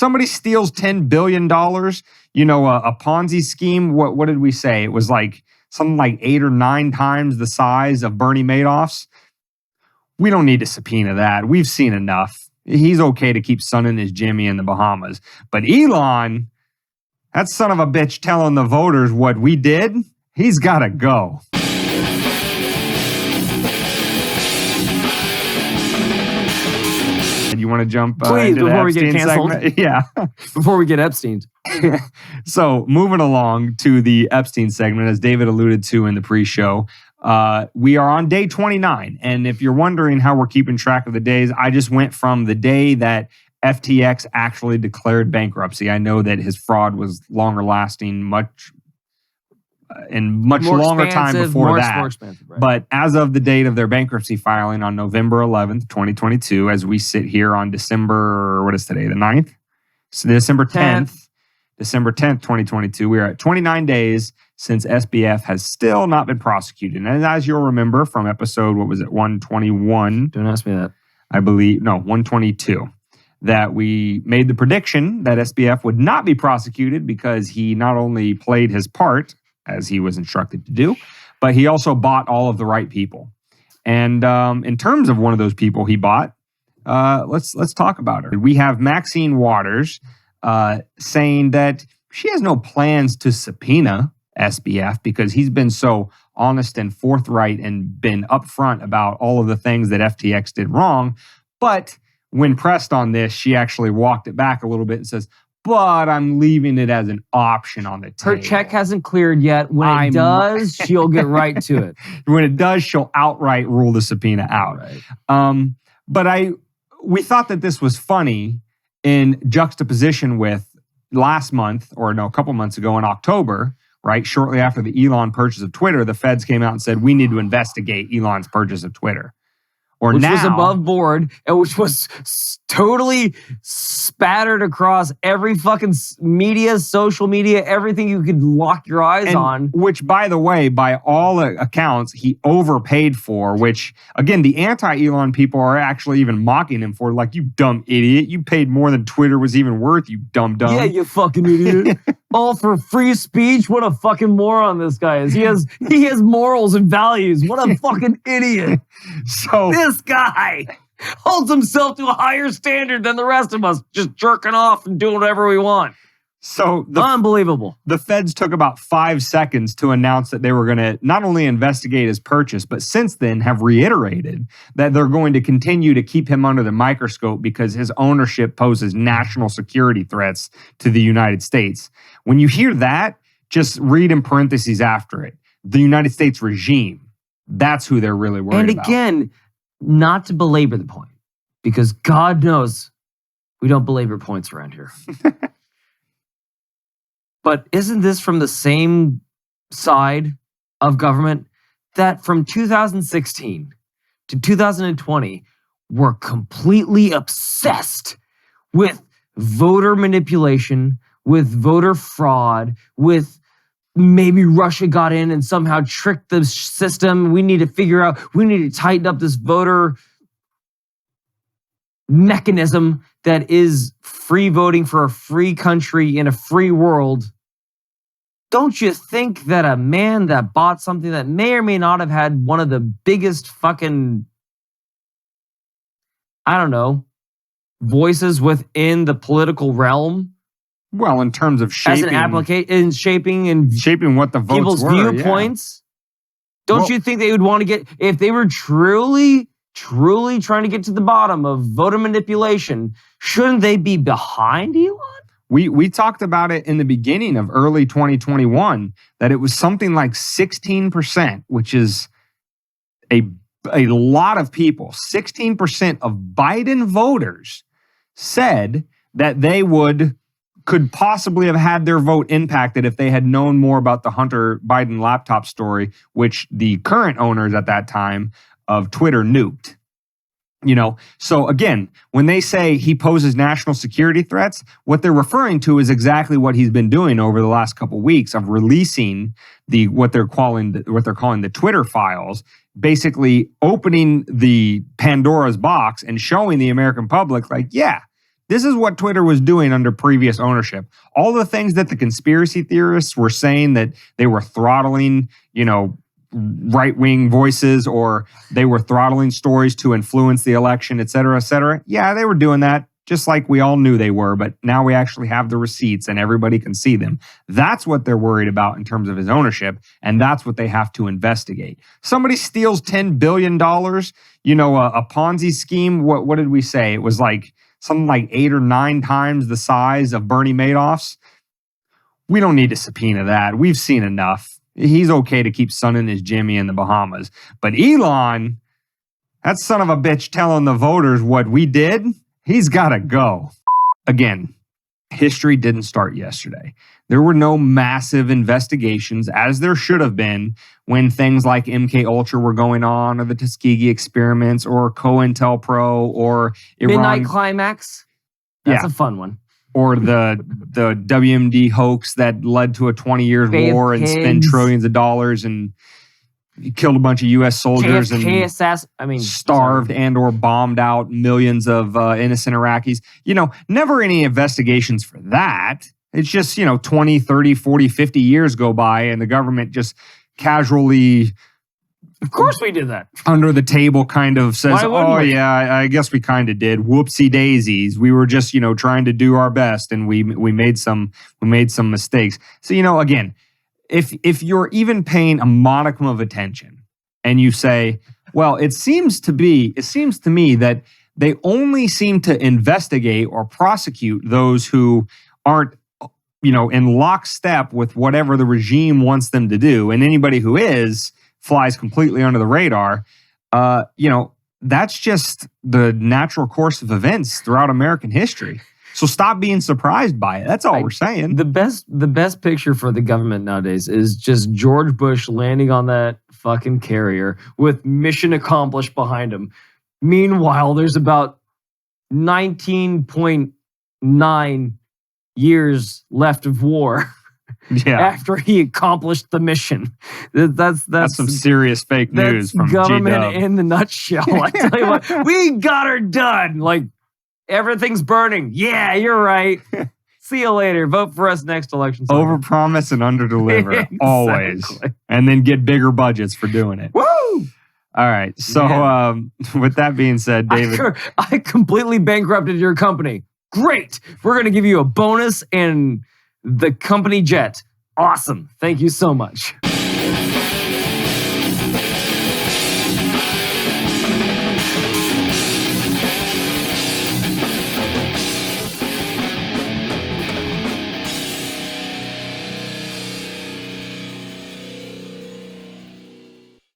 somebody steals $10 billion, a Ponzi scheme, what did we say? It was like something like 8 or 9 times the size of Bernie Madoff's. We don't need to subpoena that. We've seen enough. He's okay to keep sunning his Jimmy in the Bahamas. But Elon, that son of a bitch telling the voters what we did, he's got to go. You want to jump Please, into before we Epstein get canceled. segment? Yeah. Before we get Epsteined. So moving along to the Epstein segment, as David alluded to in the pre-show, we are on day 29. And if you're wondering how we're keeping track of the days, I just went from the day that FTX actually declared bankruptcy. I know that his fraud was longer lasting, much longer time before that. More expensive, right? But as of the date of their bankruptcy filing on November 11th, 2022, as we sit here on December, what is today, the 9th? So December 10th, 2022, we are at 29 days since SBF has still not been prosecuted. And as you'll remember from episode, 121? Don't ask me that. I believe, no, 122. That we made the prediction that SBF would not be prosecuted because he not only played his part, as he was instructed to do, but he also bought all of the right people. And in terms of one of those people he bought, let's talk about her. We have Maxine Waters saying that she has no plans to subpoena SBF because he's been so honest and forthright and been upfront about all of the things that FTX did wrong. But when pressed on this, she actually walked it back a little bit and says, but I'm leaving it as an option on the table. Her check hasn't cleared yet. When it does, she'll get right to it. When it does, she'll outright rule the subpoena out. Right. But we thought that this was funny in juxtaposition with last month, or no, a couple months ago in October, right? Shortly after the Elon purchase of Twitter, the feds came out and said, we need to investigate Elon's purchase of Twitter. Which was above board and which was totally spattered across every fucking media, social media, everything you could lock your eyes on. Which, by the way, by all accounts, he overpaid for, which, again, the anti-Elon people are actually even mocking him for, like, you dumb idiot. You paid more than Twitter was even worth, you dumb. Yeah, you fucking idiot. All for free speech? What a fucking moron this guy is. He has morals and values. What a fucking idiot. So this guy holds himself to a higher standard than the rest of us, just jerking off and doing whatever we want. So unbelievable. The feds took about 5 seconds to announce that they were going to not only investigate his purchase, but since then have reiterated that they're going to continue to keep him under the microscope because his ownership poses national security threats to the United States. When you hear that, just read in parentheses after it. The United States regime. That's who they're really worried about. And again, not to belabor the point, because God knows we don't belabor points around here. But isn't this from the same side of government that from 2016 to 2020 were completely obsessed with voter manipulation, with voter fraud, with maybe Russia got in and somehow tricked the system. We need to figure out, we need to tighten up this voter mechanism that is free voting for a free country in a free world. Don't you think that a man that bought something that may or may not have had one of the biggest fucking, I don't know, voices within the political realm? Well, in terms of shaping, as an application, shaping what the votes people's were, viewpoints. Yeah. Don't you think they would want to get, if they were truly trying to get to the bottom of voter manipulation, shouldn't they be behind Elon? We talked about it in the beginning of early 2021 that it was something like 16%, which is a lot of people. 16% of Biden voters said that they could possibly have had their vote impacted if they had known more about the Hunter Biden laptop story, which the current owners at that time of Twitter nuked. So again, when they say he poses national security threats, what they're referring to is exactly what he's been doing over the last couple of weeks of releasing what they're calling the Twitter files, basically opening the Pandora's box and showing the American public, like, yeah, This is what Twitter was doing under previous ownership. All the things that the conspiracy theorists were saying that they were throttling, right-wing voices, or they were throttling stories to influence the election, et cetera, et cetera. Yeah, they were doing that just like we all knew they were, but now we actually have the receipts and everybody can see them. That's what they're worried about in terms of his ownership, and that's what they have to investigate. Somebody steals $10 billion, a Ponzi scheme. What did we say? It was like something like 8 or 9 times the size of Bernie Madoff's. We don't need to subpoena that. We've seen enough. He's okay to keep sunning his Jimmy in the Bahamas. But Elon, that son of a bitch telling the voters what we did, he's got to go. Again, history didn't start yesterday. There were no massive investigations, as there should have been, when things like MKUltra were going on, or the Tuskegee experiments, or COINTELPRO, or Iran. Midnight Climax. That's a fun one. Or the WMD hoax that led to a 20-year war and spent trillions of dollars and killed a bunch of U.S. soldiers and starved and or bombed out millions of innocent Iraqis. Never any investigations for that. It's just, 20, 30, 40, 50 years go by and the government just casually... Of course we did that. Under the table kind of says, yeah, I guess we kind of did. Whoopsie daisies. We were just, trying to do our best and we made some mistakes. So, again, if you're even paying a modicum of attention and you say, well, it seems to me that they only seem to investigate or prosecute those who aren't, in lockstep with whatever the regime wants them to do. And anybody who flies completely under the radar. That's just the natural course of events throughout American history. So stop being surprised by it. That's all we're saying. The best picture for the government nowadays is just George Bush landing on that fucking carrier with mission accomplished behind him. Meanwhile, there's about 19.9 years left of war. Yeah. After he accomplished the mission. That's some serious fake news from government G-Dub. in the nutshell. I tell you what, we got her done. Like, everything's burning. Yeah, you're right. See you later. Vote for us next election cycle. Overpromise and underdeliver. Exactly. Always. And then get bigger budgets for doing it. Woo! All right. So with that being said, David. I completely bankrupted your company. Great. We're going to give you a bonus and the company jet. Awesome. Thank you so much.